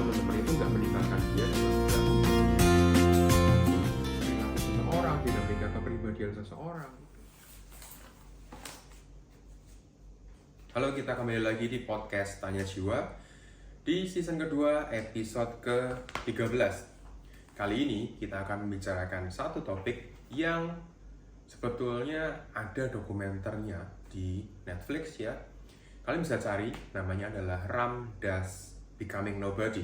teman-teman itu nggak meninggalkan dia dalam perilaku seseorang, dinamika kepribadian seseorang. Halo, kita kembali lagi di podcast Tanya Jiwa di season kedua episode ke-13. Kali ini kita akan membicarakan satu topik yang sebetulnya ada dokumenternya di Netflix ya. Kalian bisa cari, namanya adalah Ram Dass Becoming Nobody.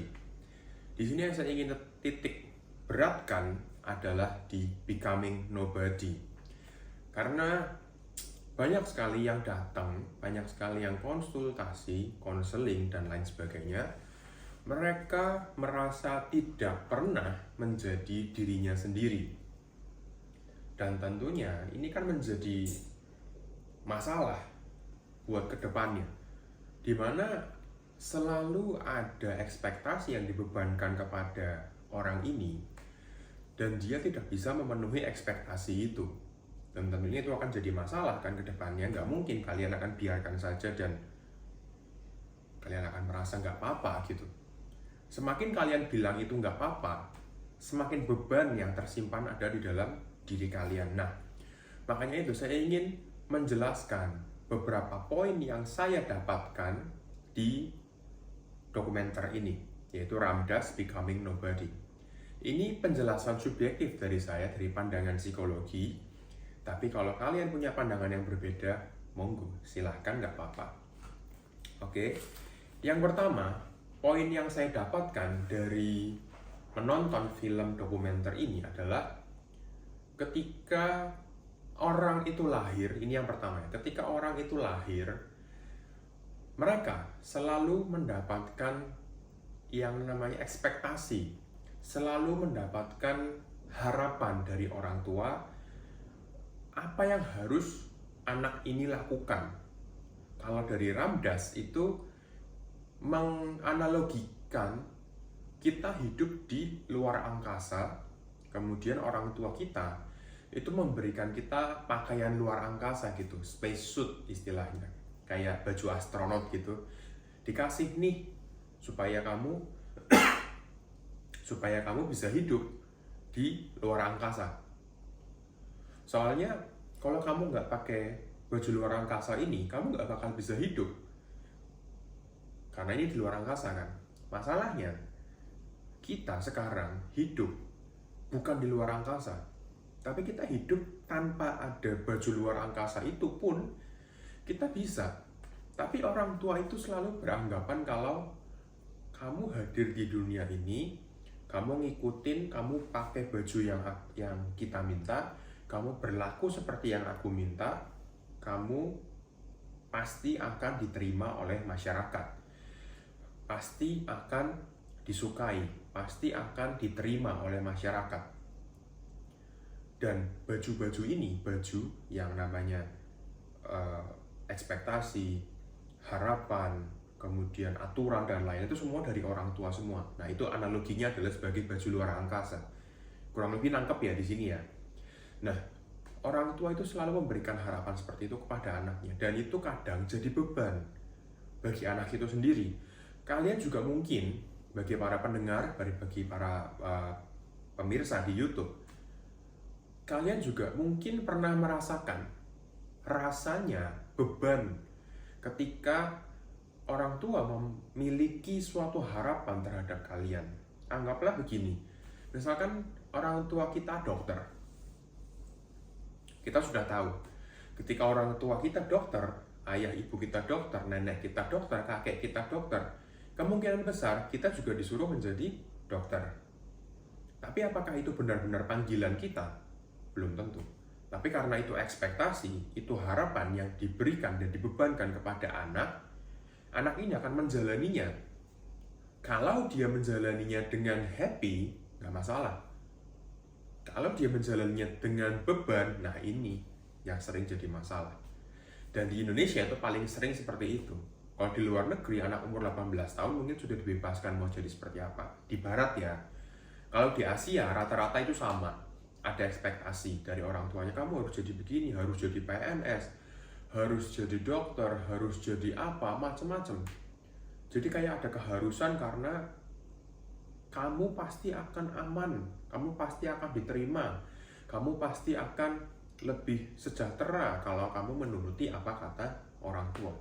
Di sini yang saya ingin titik beratkan adalah di Becoming Nobody. Karena banyak sekali yang datang, banyak sekali yang konsultasi, konseling, dan lain sebagainya. Mereka merasa tidak pernah menjadi dirinya sendiri. Dan tentunya ini kan menjadi masalah buat kedepannya. Dimana selalu ada ekspektasi yang dibebankan kepada orang ini, dan dia tidak bisa memenuhi ekspektasi itu. Dan tentunya itu akan jadi masalah kan ke depannya. Nggak mungkin kalian akan biarkan saja dan kalian akan merasa nggak apa-apa gitu. Semakin kalian bilang itu nggak apa-apa, semakin beban yang tersimpan ada di dalam diri kalian. Nah, makanya itu saya ingin menjelaskan beberapa poin yang saya dapatkan di dokumenter ini, yaitu Ram Dass Becoming Nobody. Ini penjelasan subjektif dari saya, dari pandangan psikologi. Tapi kalau kalian punya pandangan yang berbeda, monggo, silahkan, nggak apa-apa. Oke, yang pertama, poin yang saya dapatkan dari menonton film dokumenter ini adalah ketika orang itu lahir, ini yang pertama ya, ketika orang itu lahir, mereka selalu mendapatkan yang namanya ekspektasi, selalu mendapatkan harapan dari orang tua, apa yang harus anak ini lakukan. Kalau dari Ram Dass itu menganalogikan kita hidup di luar angkasa, kemudian orang tua kita itu memberikan kita pakaian luar angkasa gitu, space suit istilahnya, kayak baju astronot gitu, dikasih nih supaya kamu bisa hidup di luar angkasa. Soalnya kalau kamu nggak pakai baju luar angkasa ini, kamu nggak bakal bisa hidup. Karena ini di luar angkasa kan. Masalahnya, kita sekarang hidup bukan di luar angkasa. Tapi kita hidup tanpa ada baju luar angkasa itu pun kita bisa. Tapi orang tua itu selalu beranggapan kalau kamu hadir di dunia ini, kamu ngikutin, kamu pakai baju yang kita minta, kamu berlaku seperti yang aku minta, kamu pasti akan diterima oleh masyarakat, pasti akan disukai, pasti akan diterima oleh masyarakat. Dan baju-baju ini, baju yang namanya ekspektasi, harapan, kemudian aturan dan lain, itu semua dari orang tua semua. Nah, itu analoginya adalah sebagai baju luar angkasa. Kurang lebih nangkep ya di sini ya. Nah, orang tua itu selalu memberikan harapan seperti itu kepada anaknya, dan itu kadang jadi beban bagi anak itu sendiri. Kalian juga mungkin, bagi para pendengar, bagi para pemirsa di YouTube, kalian juga mungkin pernah merasakan rasanya beban ketika orang tua memiliki suatu harapan terhadap kalian. Anggaplah begini, misalkan orang tua kita dokter. Kita sudah tahu, ketika orang tua kita dokter, ayah ibu kita dokter, nenek kita dokter, kakek kita dokter, kemungkinan besar kita juga disuruh menjadi dokter. Tapi apakah itu benar-benar panggilan kita? Belum tentu. Tapi karena itu ekspektasi, itu harapan yang diberikan dan dibebankan kepada anak ini akan menjalaninya. Kalau dia menjalaninya dengan happy, nggak masalah. Kalau dia menjalannya dengan beban, nah ini yang sering jadi masalah. Dan di Indonesia itu paling sering seperti itu. Kalau di luar negeri, anak umur 18 tahun mungkin sudah dibebaskan mau jadi seperti apa. Di barat ya. Kalau di Asia, rata-rata itu sama. Ada ekspektasi dari orang tuanya, kamu harus jadi begini, harus jadi PNS, harus jadi dokter, harus jadi apa, macam-macam. Jadi kayak ada keharusan karena kamu pasti akan aman, kamu pasti akan diterima, kamu pasti akan lebih sejahtera kalau kamu menuruti apa kata orang tua.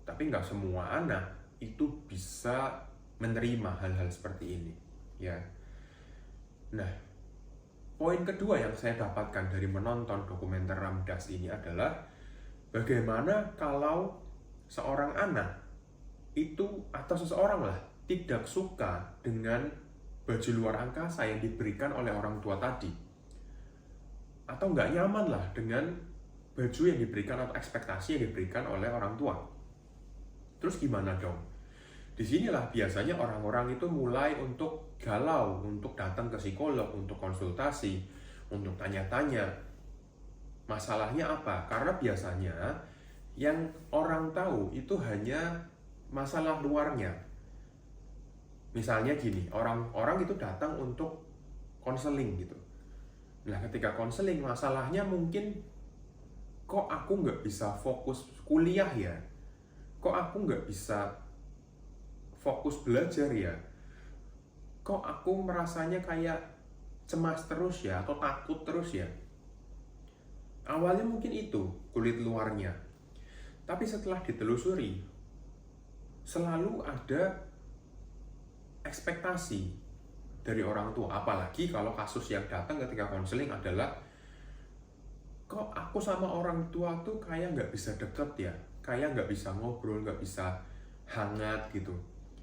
Tapi nggak semua anak itu bisa menerima hal-hal seperti ini, ya. Nah, poin kedua yang saya dapatkan dari menonton dokumenter Ramdas ini adalah bagaimana kalau seorang anak itu atau seseorang lah tidak suka dengan baju luar angkasa yang diberikan oleh orang tua tadi, atau nggak nyaman lah dengan baju yang diberikan atau ekspektasi yang diberikan oleh orang tua. Terus gimana dong? Disinilah biasanya orang-orang itu mulai untuk galau, untuk datang ke psikolog, untuk konsultasi, untuk tanya-tanya masalahnya apa. Karena biasanya yang orang tahu itu hanya masalah luarnya. Misalnya gini, orang-orang itu datang untuk konseling gitu. Nah, ketika konseling, masalahnya mungkin, kok aku nggak bisa fokus kuliah ya? Kok aku nggak bisa fokus belajar ya? Kok aku merasanya kayak cemas terus ya? Atau takut terus ya? Awalnya mungkin itu kulit luarnya. Tapi setelah ditelusuri, selalu ada ekspektasi dari orang tua. Apalagi kalau kasus yang datang ketika konseling adalah, kok aku sama orang tua tuh kayak nggak bisa deket ya, kayak nggak bisa ngobrol, nggak bisa hangat gitu.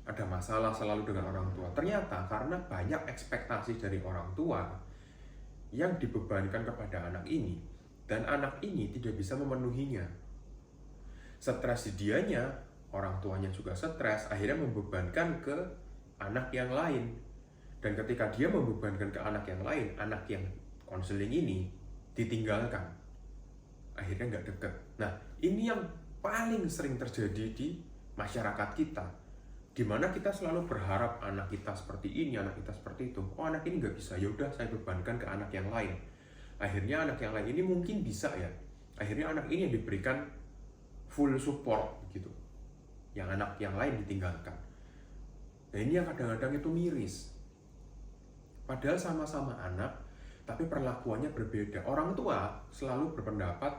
Ada masalah selalu dengan orang tua. Ternyata karena banyak ekspektasi dari orang tua yang dibebankan kepada anak ini, dan anak ini tidak bisa memenuhinya. Stres dianya, orang tuanya juga stres, akhirnya membebankan ke anak yang lain. Dan ketika dia membebankan ke anak yang lain, anak yang konseling ini ditinggalkan, akhirnya nggak deket. Nah, ini yang paling sering terjadi di masyarakat kita, dimana kita selalu berharap anak kita seperti ini, anak kita seperti itu. Oh, anak ini nggak bisa, yaudah saya bebankan ke anak yang lain. Akhirnya anak yang lain ini mungkin bisa ya. Akhirnya anak ini yang diberikan full support gitu, yang anak yang lain ditinggalkan. Nah, ini yang kadang-kadang itu miris. Padahal sama-sama anak, tapi perlakuannya berbeda. Orang tua selalu berpendapat,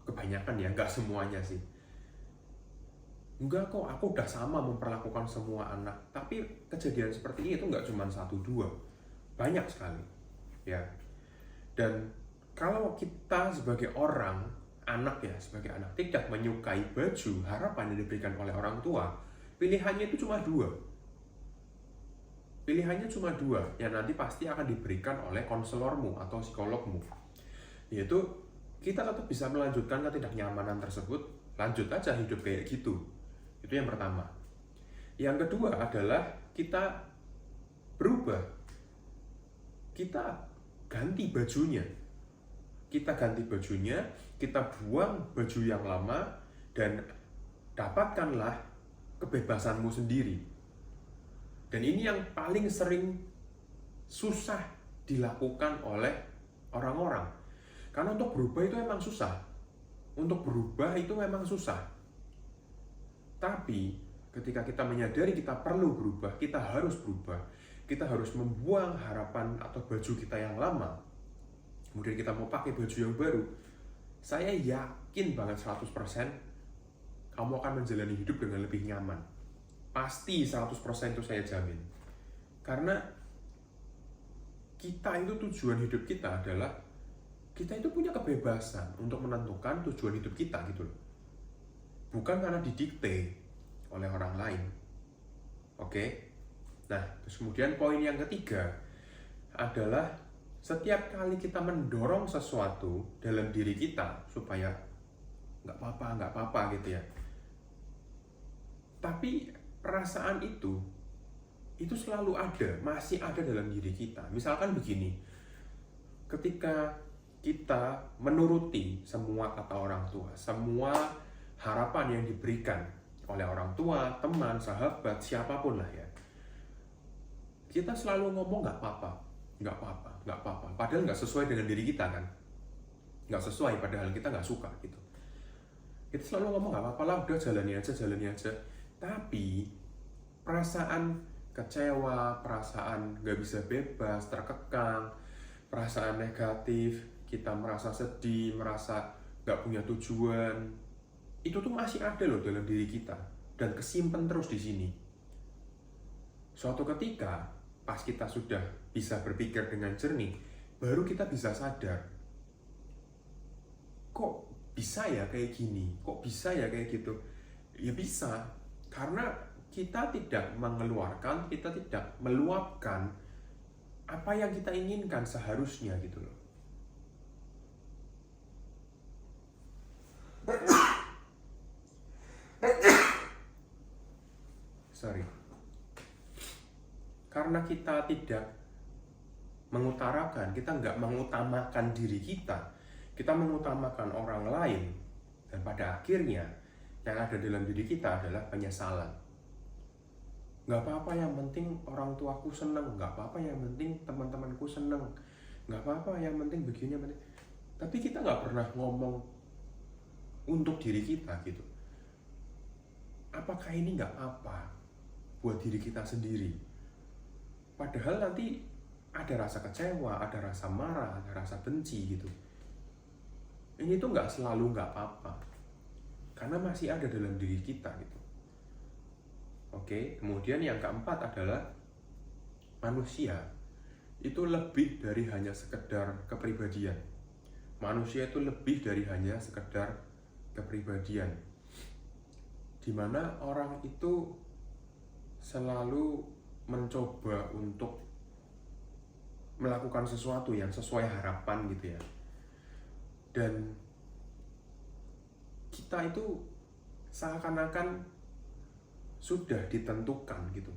kebanyakan ya, nggak semuanya sih, enggak kok, aku udah sama memperlakukan semua anak. Tapi kejadian seperti ini itu nggak cuma 1-2, banyak sekali ya. Dan kalau kita sebagai anak ya, sebagai anak tidak menyukai baju harapan yang diberikan oleh orang tua, pilihannya itu cuma dua. Pilihannya cuma dua, yang nanti pasti akan diberikan oleh konselormu atau psikologmu. Yaitu, kita tetap bisa melanjutkan ketidaknyamanan tersebut, lanjut aja hidup kayak gitu. Itu yang pertama. Yang kedua adalah kita berubah. Kita ganti bajunya. Kita buang baju yang lama, dan dapatkanlah kebebasanmu sendiri. Dan ini yang paling sering susah dilakukan oleh orang-orang. Karena untuk berubah itu memang susah. Tapi ketika kita menyadari kita perlu berubah, kita harus berubah. Kita harus membuang harapan atau baju kita yang lama. Kemudian kita mau pakai baju yang baru. Saya yakin banget 100% kamu akan menjalani hidup dengan lebih nyaman. Pasti 100% itu saya jamin. Karena kita itu, tujuan hidup kita adalah, kita itu punya kebebasan untuk menentukan tujuan hidup kita gitu loh. Bukan karena didikte oleh orang lain. Oke? Nah, terus kemudian poin yang ketiga adalah, setiap kali kita mendorong sesuatu dalam diri kita supaya nggak apa-apa gitu ya, tapi perasaan itu selalu ada, masih ada dalam diri kita. Misalkan begini, ketika kita menuruti semua kata orang tua, semua harapan yang diberikan oleh orang tua, teman, sahabat, siapapun lah ya, kita selalu ngomong nggak apa-apa. Padahal nggak sesuai dengan diri kita kan, nggak sesuai, padahal kita nggak suka gitu. Kita selalu ngomong nggak apa-apa lah, udah jalani aja. Tapi perasaan kecewa, perasaan nggak bisa bebas, terkekang, perasaan negatif, kita merasa sedih, merasa nggak punya tujuan, itu tuh masih ada loh dalam diri kita dan kesimpan terus di sini. Suatu ketika pas kita sudah bisa berpikir dengan jernih, baru kita bisa sadar, kok bisa ya kayak gini, kok bisa ya kayak gitu. Ya bisa, karena kita tidak mengeluarkan, kita tidak meluapkan apa yang kita inginkan seharusnya gitu loh. Sorry. Karena kita tidak mengutarakan, kita nggak mengutamakan diri kita mengutamakan orang lain, dan pada akhirnya yang ada dalam diri kita adalah penyesalan. Nggak apa-apa, yang penting orang tuaku seneng, nggak apa-apa, yang penting teman-temanku seneng, nggak apa-apa, yang penting begini, yang penting. Tapi kita nggak pernah ngomong untuk diri kita gitu. Apakah ini nggak apa buat diri kita sendiri? Padahal nanti ada rasa kecewa, ada rasa marah, ada rasa benci gitu. Ini tuh nggak selalu nggak apa-apa, karena masih ada dalam diri kita gitu. Oke, kemudian yang keempat adalah manusia itu lebih dari hanya sekedar kepribadian. Manusia itu lebih dari hanya sekedar kepribadian, dimana orang itu selalu mencoba untuk melakukan sesuatu yang sesuai harapan gitu ya. Dan kita itu seakan-akan sudah ditentukan gitu.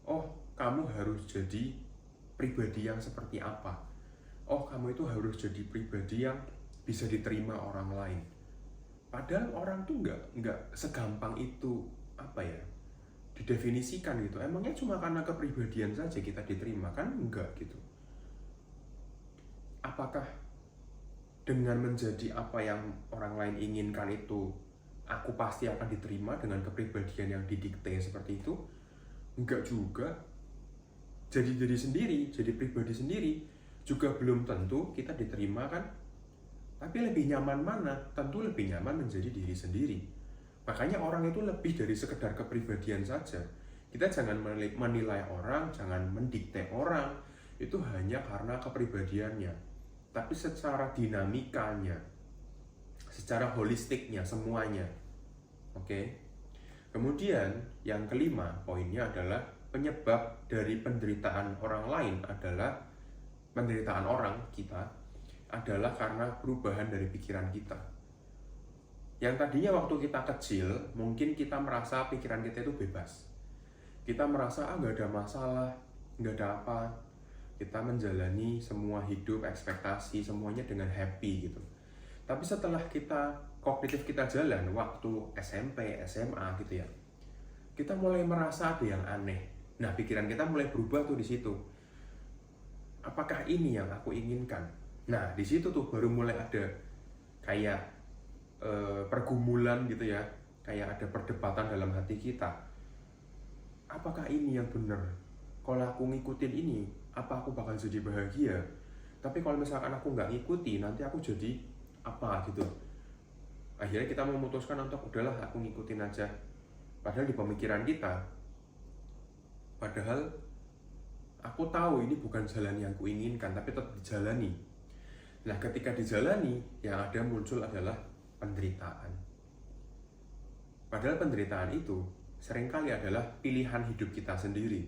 Oh, kamu harus jadi pribadi yang seperti apa. Oh, kamu itu harus jadi pribadi yang bisa diterima orang lain. Padahal orang tuh nggak segampang itu didefinisikan gitu. Emangnya cuma karena kepribadian saja kita diterima? Kan enggak gitu. Apakah dengan menjadi apa yang orang lain inginkan itu aku pasti akan diterima dengan kepribadian yang didikte seperti itu? Enggak juga. Jadi diri sendiri, jadi pribadi sendiri juga belum tentu kita diterima kan. Tapi lebih nyaman mana? Tentu lebih nyaman menjadi diri sendiri. Makanya orang itu lebih dari sekedar kepribadian saja. Kita jangan menilai orang, jangan mendikte orang itu hanya karena kepribadiannya, tapi secara dinamikanya, secara holistiknya, semuanya. Oke. Kemudian yang kelima poinnya adalah penyebab dari penderitaan orang lain adalah penderitaan orang kita adalah karena perubahan dari pikiran kita. Yang tadinya waktu kita kecil mungkin kita merasa pikiran kita itu bebas, kita merasa nggak ada masalah, nggak ada apa, kita menjalani semua hidup, ekspektasi semuanya dengan happy gitu. Tapi setelah kognitif kita jalan waktu SMP, SMA gitu ya, kita mulai merasa ada yang aneh. Nah, pikiran kita mulai berubah tuh di situ. Apakah ini yang aku inginkan? Nah, di situ tuh baru mulai ada kayak pergumulan gitu ya, kayak ada perdebatan dalam hati kita. Apakah ini yang benar? Kalau aku ngikutin ini, apa aku bakal jadi bahagia? Tapi kalau misalkan aku nggak ngikuti, nanti aku jadi apa gitu. Akhirnya kita memutuskan untuk udahlah aku ngikutin aja. Padahal di pemikiran kita, padahal aku tahu ini bukan jalan yang kuinginkan, tapi tetap dijalani. Nah, ketika dijalani, yang ada muncul adalah penderitaan. Padahal penderitaan itu seringkali adalah pilihan hidup kita sendiri.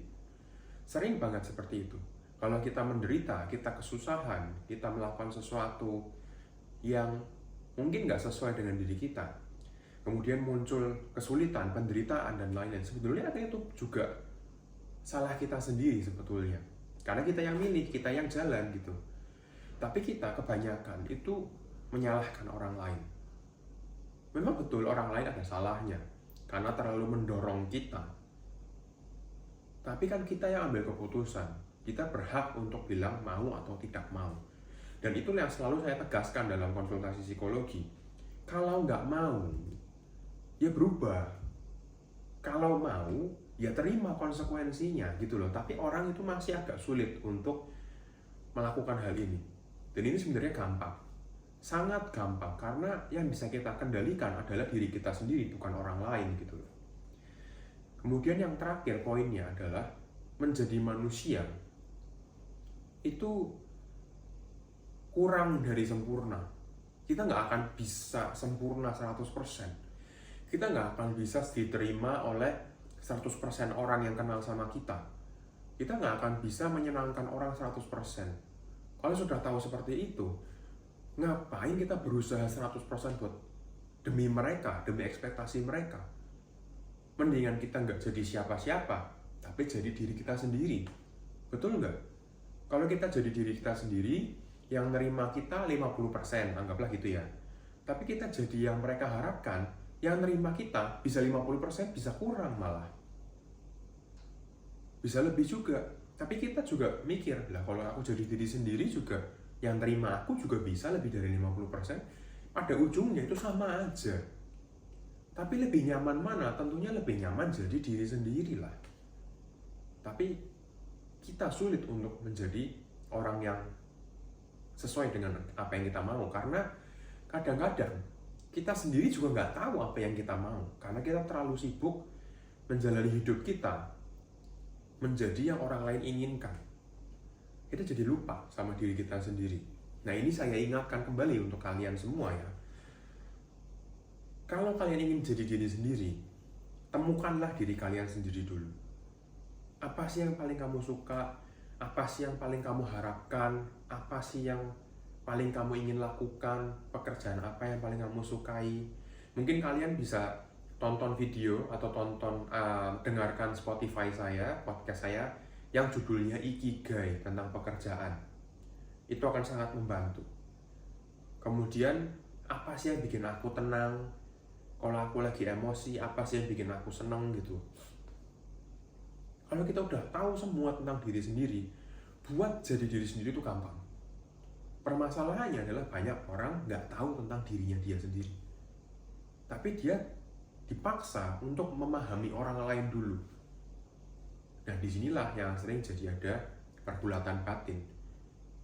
Sering banget seperti itu. Kalau kita menderita, kita kesusahan, kita melakukan sesuatu yang mungkin nggak sesuai dengan diri kita, kemudian muncul kesulitan, penderitaan, dan lain-lain. Sebetulnya itu juga salah kita sendiri sebetulnya. Karena kita yang milih, kita yang jalan gitu. Tapi kita kebanyakan itu menyalahkan orang lain. Memang betul orang lain ada salahnya karena terlalu mendorong kita. Tapi kan kita yang ambil keputusan. Kita berhak untuk bilang mau atau tidak mau. Dan itulah yang selalu saya tegaskan dalam konsultasi psikologi. Kalau nggak mau, ya berubah. Kalau mau, ya terima konsekuensinya gitu loh. Tapi orang itu masih agak sulit untuk melakukan hal ini. Dan ini sebenarnya gampang, sangat gampang, karena yang bisa kita kendalikan adalah diri kita sendiri, bukan orang lain gitu loh. Kemudian yang terakhir poinnya adalah menjadi manusia itu kurang dari sempurna. Kita nggak akan bisa sempurna 100%. Kita nggak akan bisa diterima oleh 100% orang yang kenal sama kita. Kita nggak akan bisa menyenangkan orang 100%. Kalau sudah tahu seperti itu, ngapain kita berusaha 100% buat demi mereka, demi ekspektasi mereka? Mendingan kita nggak jadi siapa-siapa, tapi jadi diri kita sendiri. Betul nggak? Kalau kita jadi diri kita sendiri, yang nerima kita 50%, anggaplah gitu ya. Tapi kita jadi yang mereka harapkan, yang nerima kita bisa 50%, bisa kurang malah. Bisa lebih juga. Tapi kita juga mikir, lah kalau aku jadi diri sendiri juga, yang terima aku juga bisa lebih dari 50%. Pada ujungnya itu sama aja. Tapi lebih nyaman mana? Tentunya lebih nyaman jadi diri sendiri lah. Tapi kita sulit untuk menjadi orang yang sesuai dengan apa yang kita mau, karena kadang-kadang kita sendiri juga nggak tahu apa yang kita mau, karena kita terlalu sibuk menjalani hidup kita menjadi yang orang lain inginkan. Kita jadi lupa sama diri kita sendiri. Nah, ini saya ingatkan kembali untuk kalian semua ya. Kalau kalian ingin jadi diri sendiri, temukanlah diri kalian sendiri dulu. Apa sih yang paling kamu suka? Apa sih yang paling kamu harapkan? Apa sih yang paling kamu ingin lakukan? Pekerjaan apa yang paling kamu sukai? Mungkin kalian bisa tonton video atau dengarkan Spotify saya, podcast saya yang judulnya Ikigai, tentang pekerjaan. Itu akan sangat membantu. Kemudian, apa sih yang bikin aku tenang? Kalau aku lagi emosi, apa sih yang bikin aku senang gitu? Kalau kita udah tahu semua tentang diri sendiri, buat jadi diri sendiri itu gampang. Permasalahannya adalah banyak orang nggak tahu tentang dirinya dia sendiri. Tapi dia dipaksa untuk memahami orang lain dulu. Nah, disinilah yang sering jadi ada pergulatan batin.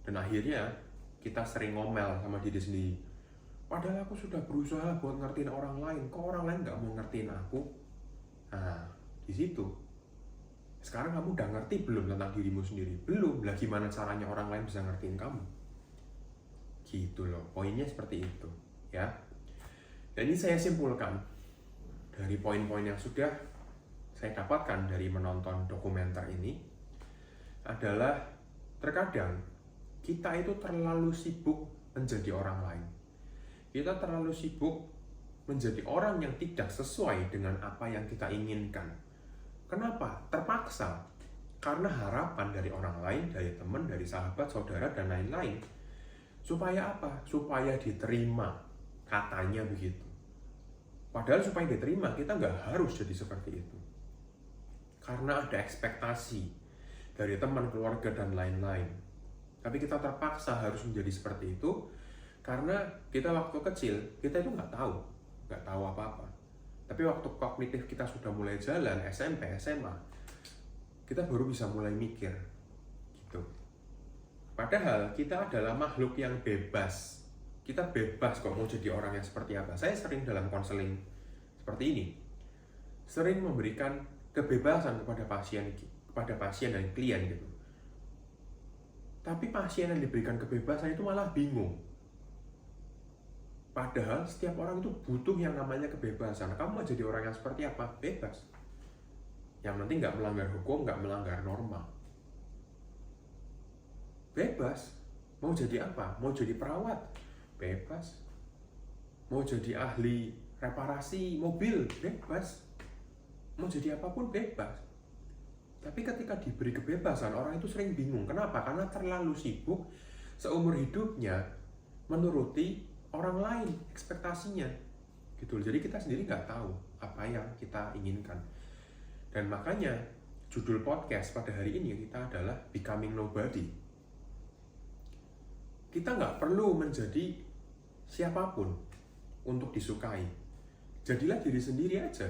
Dan akhirnya kita sering ngomel sama diri sendiri. Padahal aku sudah berusaha buat ngertiin orang lain, kok orang lain nggak mau ngertiin aku? Nah, di situ. Sekarang kamu udah ngerti belum tentang dirimu sendiri? Belum, lah gimana caranya orang lain bisa ngertiin kamu? Gitu loh, poinnya seperti itu ya. Dan ini saya simpulkan dari poin-poin yang sudah saya dapatkan dari menonton dokumenter ini, adalah terkadang kita itu terlalu sibuk menjadi orang lain. Kita terlalu sibuk menjadi orang yang tidak sesuai dengan apa yang kita inginkan. Kenapa? Terpaksa. Karena harapan dari orang lain, dari teman, dari sahabat, saudara, dan lain-lain. Supaya apa? Supaya diterima. Katanya begitu. Padahal supaya diterima, kita nggak harus jadi seperti itu. Karena ada ekspektasi dari teman, keluarga, dan lain-lain. Tapi kita terpaksa harus menjadi seperti itu, karena kita waktu kecil, kita itu nggak tahu apa-apa. Tapi waktu kognitif kita sudah mulai jalan, SMP, SMA, kita baru bisa mulai mikir, gitu. Padahal kita adalah makhluk yang bebas. Kita bebas kok mau jadi orang yang seperti apa. Saya sering dalam konseling seperti ini, sering memberikan kebebasan kepada pasien dan klien gitu. Tapi pasien yang diberikan kebebasan itu malah bingung. Padahal setiap orang itu butuh yang namanya kebebasan. Kamu mau jadi orang yang seperti apa? Bebas. Yang penting nggak melanggar hukum, nggak melanggar norma. Bebas. Mau jadi apa? Mau jadi perawat? Bebas. Mau jadi ahli reparasi mobil? Bebas. Mau jadi apapun bebas. Tapi ketika diberi kebebasan, orang itu sering bingung. Kenapa? Karena terlalu sibuk seumur hidupnya menuruti orang lain, ekspektasinya gitu. Jadi kita sendiri nggak tahu apa yang kita inginkan. Dan makanya judul podcast pada hari ini kita adalah Becoming Nobody. Kita nggak perlu menjadi siapapun untuk disukai. Jadilah diri sendiri aja.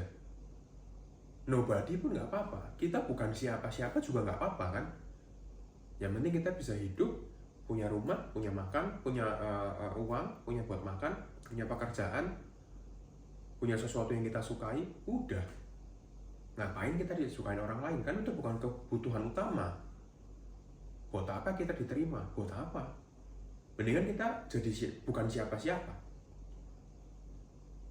nobody pun nggak apa-apa. Kita bukan siapa-siapa juga nggak apa-apa kan. Yang penting kita bisa hidup, punya rumah, punya makan, punya uang, punya buat makan, punya pekerjaan, punya sesuatu yang kita sukai, udah. Ngapain kita disukain orang lain? Kan itu bukan kebutuhan utama. Buat apa kita diterima? Buat apa? Mendingan kita jadi bukan siapa-siapa.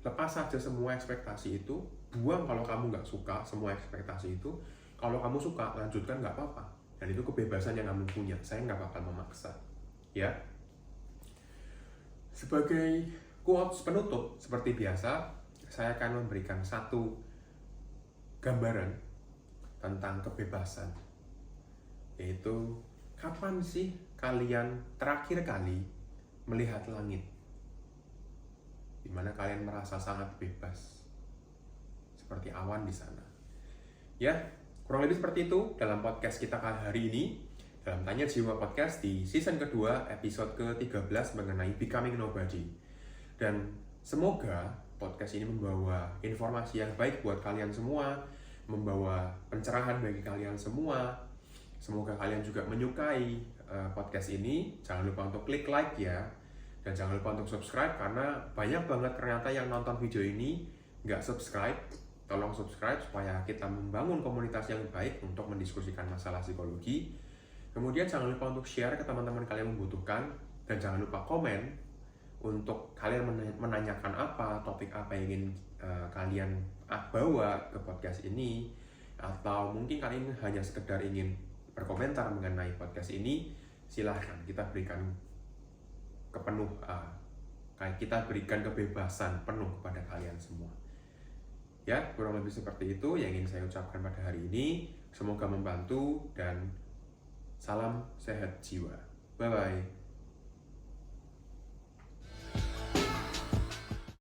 Lepas saja semua ekspektasi itu, buang kalau kamu nggak suka semua ekspektasi itu. Kalau kamu suka, lanjutkan nggak apa-apa. Dan itu kebebasan yang kamu punya. Saya nggak bakal memaksa. Ya. Sebagai quotes penutup, seperti biasa, saya akan memberikan satu gambaran tentang kebebasan. Yaitu, kapan sih kalian terakhir kali melihat langit? Dimana kalian merasa sangat bebas. Seperti awan di sana. Ya, kurang lebih seperti itu dalam podcast kita kali hari ini. Dalam Tanya Jiwa Podcast di season kedua, episode ke-13 mengenai Becoming Nobody. Dan semoga podcast ini membawa informasi yang baik buat kalian semua, membawa pencerahan bagi kalian semua. Semoga kalian juga menyukai podcast ini. Jangan lupa untuk klik like ya. Dan jangan lupa untuk subscribe, karena banyak banget ternyata yang nonton video ini nggak subscribe. Tolong subscribe supaya kita membangun komunitas yang baik untuk mendiskusikan masalah psikologi. Kemudian jangan lupa untuk share ke teman-teman kalian yang membutuhkan. Dan jangan lupa komen untuk kalian menanyakan apa, topik apa yang ingin kalian bawa ke podcast ini. Atau mungkin kalian hanya sekedar ingin berkomentar mengenai podcast ini. Silahkan, kita berikan kita berikan kebebasan penuh kepada kalian semua. Ya, kurang lebih seperti itu yang ingin saya ucapkan pada hari ini. Semoga membantu dan salam sehat jiwa. Bye-bye.